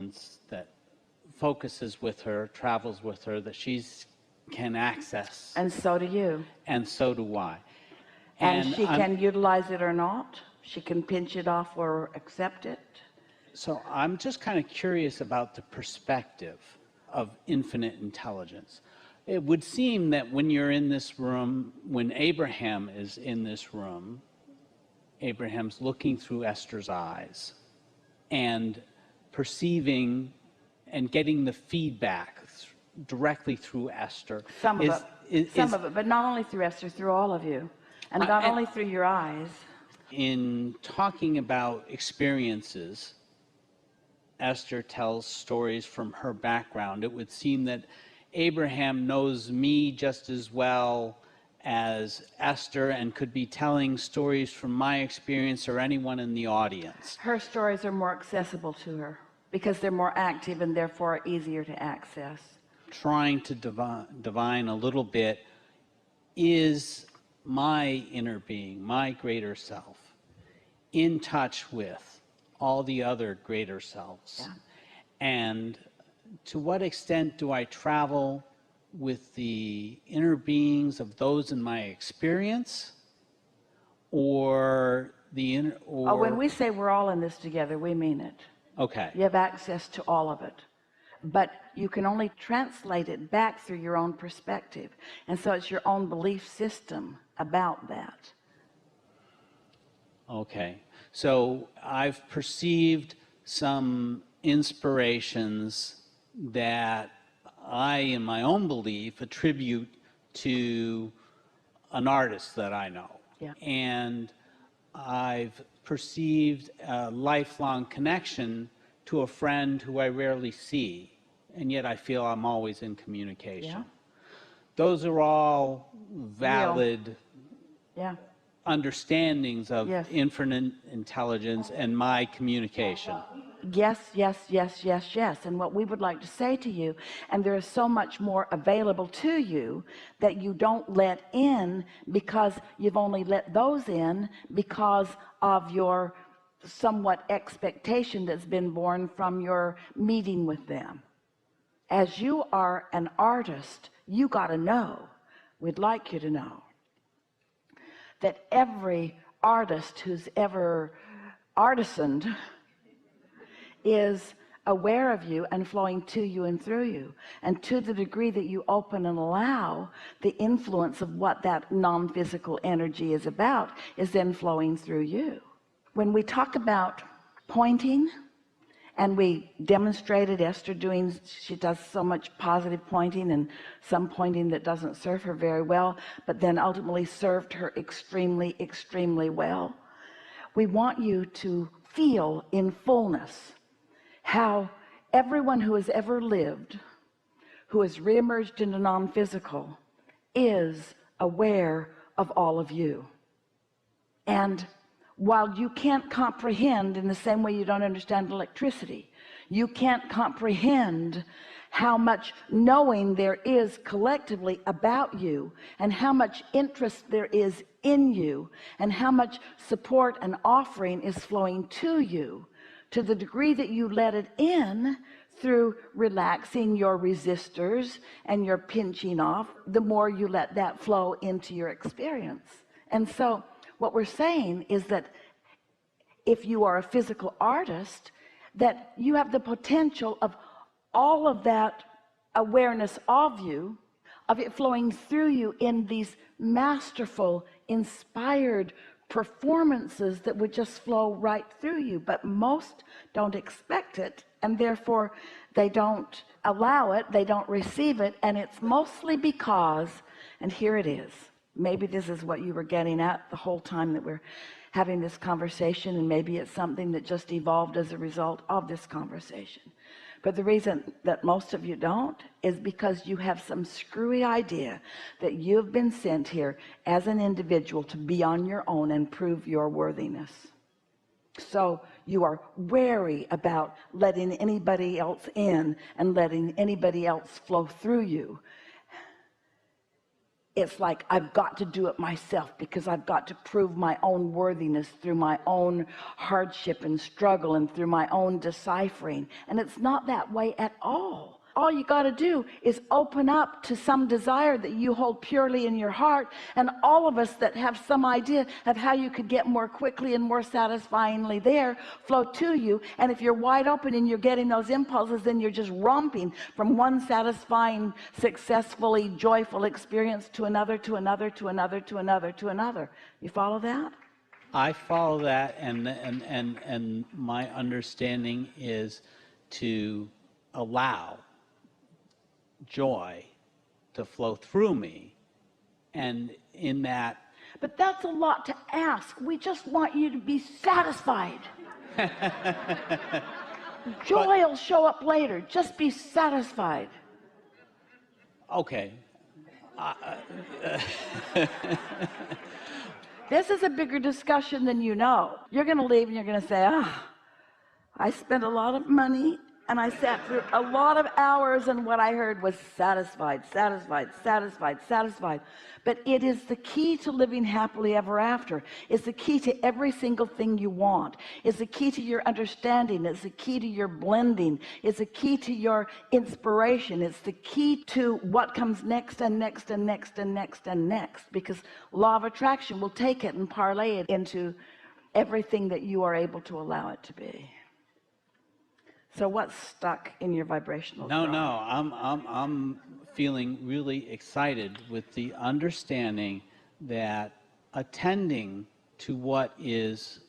intelligence that focuses with her, travels with her, that she's can access. And so do you. And so do I. And she can utilize it or not. She can pinch it off or accept it. So I'm just kind of curious about the perspective of infinite intelligence. It would seem that when you're in this room, when Abraham is in this room, Abraham's looking through Esther's eyes and perceiving and getting the feedback directly through Esther. Some of it, but not only through Esther, through all of you. And not only through your eyes. In talking about experiences, Esther tells stories from her background. It would seem that Abraham knows me just as well as Esther and could be telling stories from my experience or anyone in the audience. Her stories are more accessible to her because they're more active and therefore easier to access. Trying to divine a little bit, is my inner being, my greater self, in touch with all the other greater selves? Yeah. And to what extent do I travel with the inner beings of those in my experience, or the inner, or... Oh, when we say we're all in this together, we mean it. Okay. You have access to all of it, but you can only translate it back through your own perspective, and so it's your own belief system about that. Okay, so I've perceived some inspirations that I, in my own belief, attribute to an artist that I know. Yeah. And I've perceived a lifelong connection to a friend who I rarely see, and yet I feel I'm always in communication. Yeah. Those are all valid understandings of infinite intelligence and my communication. Yes, yes, yes, yes, yes. And what we would like to say to you, and there is so much more available to you that you don't let in, because you've only let those in because of your somewhat expectation that's been born from your meeting with them. As you are an artist, you got to know, we'd like you to know, that every artist who's ever artisaned is aware of you and flowing to you and through you. And to the degree that you open and allow, the influence of what that non-physical energy is about is then flowing through you. When we talk about pointing, and we demonstrated Esther doing, she does so much positive pointing and some pointing that doesn't serve her very well, but then ultimately served her extremely, extremely well. We want you to feel in fullness how everyone who has ever lived, who has reemerged into non-physical, is aware of all of you. And while you can't comprehend, in the same way you don't understand electricity, you can't comprehend how much knowing there is collectively about you, and how much interest there is in you, and how much support and offering is flowing to you, to the degree that you let it in through relaxing your resistors and your pinching off, the more you let that flow into your experience. And so what we're saying is that if you are a physical artist, that you have the potential of all of that awareness of you, of it flowing through you in these masterful, inspired performances that would just flow right through you. But most don't expect it, and therefore they don't allow it, they don't receive it. And it's mostly because, and here it is, maybe this is what you were getting at the whole time that we're having this conversation, and maybe it's something that just evolved as a result of this conversation. But the reason that most of you don't is because you have some screwy idea that you've been sent here as an individual to be on your own and prove your worthiness. So you are wary about letting anybody else in and letting anybody else flow through you. it's like I've got to do it myself because I've got to prove my own worthiness through my own hardship and struggle and through my own deciphering. And it's not that way at all. All you got to do is open up to some desire that you hold purely in your heart, and all of us that have some idea of how you could get more quickly and more satisfyingly there flow to you. And if you're wide open and you're getting those impulses, then you're just romping from one satisfying, successfully joyful experience to another, to another, to another, to another, to another. You follow that? I follow that, and my understanding is to allow joy to flow through me, and in that. But that's a lot to ask. We just want you to be satisfied. Joy will show up later. Just be satisfied. Okay. This is a bigger discussion than you know. You're going to leave and you're going to say, I spent a lot of money and I sat through a lot of hours, and what I heard was satisfied, satisfied, satisfied, satisfied. But it is the key to living happily ever after. It's the key to every single thing you want. It's the key to your understanding. It's the key to your blending. It's the key to your inspiration. It's the key to what comes next and next and next and next and next, because law of attraction will take it and parlay it into everything that you are able to allow it to be. So what's stuck in your vibrational drum? No, I'm feeling really excited with the understanding that attending to what is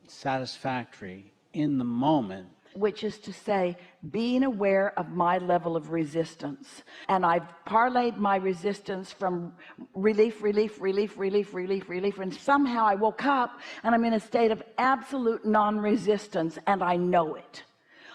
satisfactory in the moment, which is to say, being aware of my level of resistance. And I've parlayed my resistance from relief, relief, relief, relief, relief, relief, and somehow I woke up and I'm in a state of absolute non-resistance, and I know it.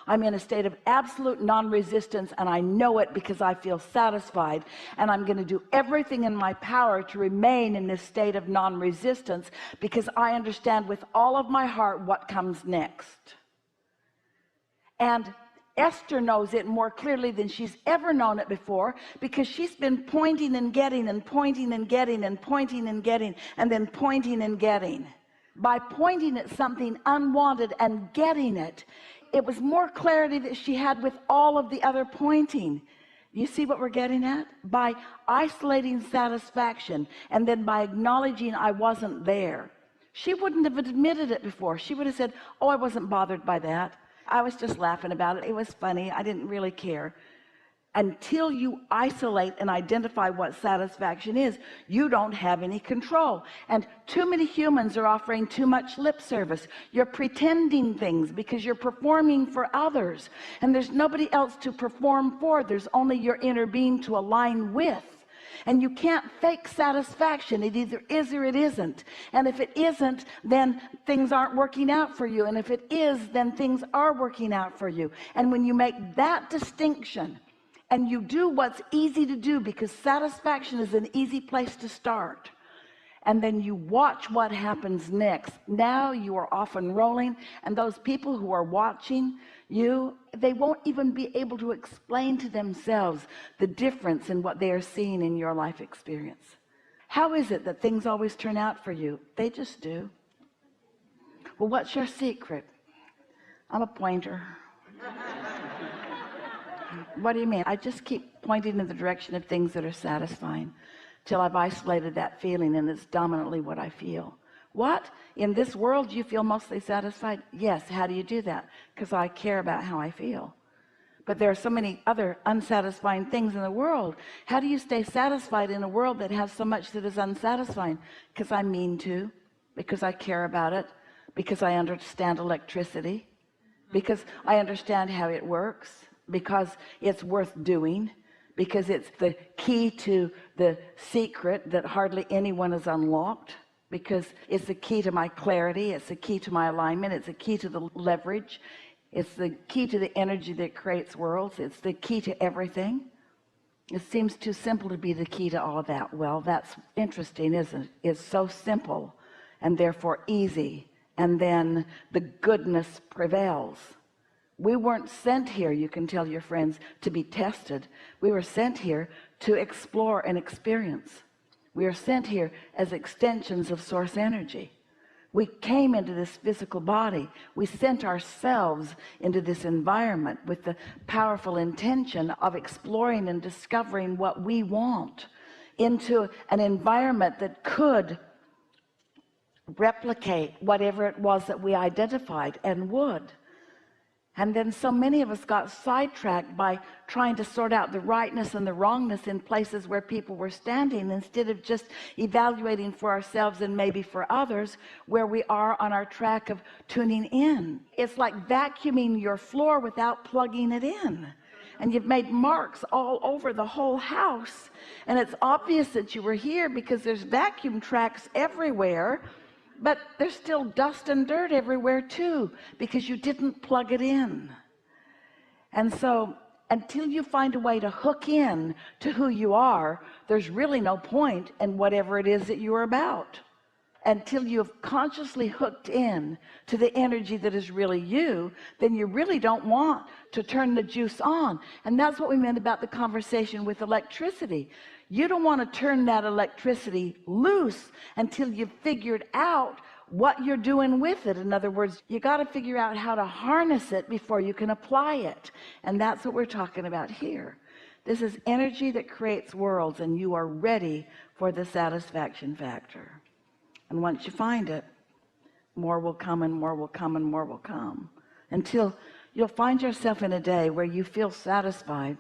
I'm in a state of absolute non-resistance, and I know it because I feel satisfied, and I'm going to do everything in my power to remain in this state of non-resistance, because I understand with all of my heart what comes next. And Esther knows it more clearly than she's ever known it before, because she's been pointing and getting and pointing and getting and pointing and getting and then pointing and getting. By pointing at something unwanted and getting it, it was more clarity that she had with all of the other pointing. You see what we're getting at? By isolating satisfaction and then by acknowledging I wasn't there. She wouldn't have admitted it before. She would have said, oh, I wasn't bothered by that. I was just laughing about it. It was funny. I didn't really care. Until you isolate and identify what satisfaction is, you don't have any control. And too many humans are offering too much lip service. You're pretending things because you're performing for others, and there's nobody else to perform for. There's only your inner being to align with. And you can't fake satisfaction. It either is or it isn't. And if it isn't, then things aren't working out for you. And if it is, then things are working out for you. And when you make that distinction, and you do what's easy to do, because satisfaction is an easy place to start, and then you watch what happens next, now you are off and rolling, and those people who are watching you, they won't even be able to explain to themselves the difference in what they are seeing in your life experience. How is it that things always turn out for you? They just do. Well, what's your secret? I'm a pointer. What do you mean? I just keep pointing in the direction of things that are satisfying till I've isolated that feeling, and it's dominantly what I feel. What? In this world you feel mostly satisfied? Yes. How do you do that? Because I care about how I feel. But there are so many other unsatisfying things in the world. How do you stay satisfied in a world that has so much that is unsatisfying? Because I mean to, because I care about it, because I understand electricity, because I understand how it works, because it's worth doing, because it's the key to the secret that hardly anyone has unlocked, because it's the key to my clarity, it's the key to my alignment, it's the key to the leverage, it's the key to the energy that creates worlds, it's the key to everything. It seems too simple to be the key to all of that. Well, that's interesting, isn't it? It's so simple and therefore easy, and then the goodness prevails. We weren't sent here, you can tell your friends, to be tested. We were sent here to explore and experience. We are sent here as extensions of source energy. We came into this physical body. We sent ourselves into this environment with the powerful intention of exploring and discovering what we want, into an environment that could replicate whatever it was that we identified and would. And then so many of us got sidetracked by trying to sort out the rightness and the wrongness in places where people were standing, instead of just evaluating for ourselves and maybe for others where we are on our track of tuning in. It's like vacuuming your floor without plugging it in, and you've made marks all over the whole house, and it's obvious that you were here because there's vacuum tracks everywhere, but there's still dust and dirt everywhere too, because you didn't plug it in. And so until you find a way to hook in to who you are, there's really no point in whatever it is that you're about. Until you've consciously hooked in to the energy that is really you, then you really don't want to turn the juice on. And that's what we meant about the conversation with electricity. You don't want to turn that electricity loose until you've figured out what you're doing with it. In other words, you got to figure out how to harness it before you can apply it. And that's what we're talking about here. This is energy that creates worlds, and you are ready for the satisfaction factor. And once you find it, more will come and more will come and more will come, until you'll find yourself in a day where you feel satisfied,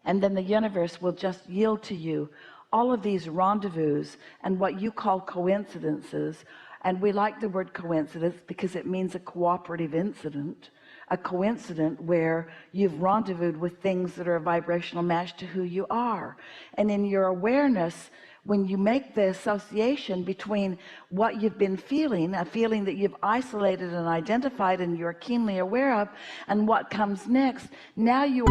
and then the universe will just yield to you all of these rendezvous and what you call coincidences. And we like the word coincidence because it means a cooperative incident, a coincidence where you've rendezvoused with things that are a vibrational match to who you are. And in your awareness, when you make the association between what you've been feeling, a feeling that you've isolated and identified and you're keenly aware of, and what comes next, now you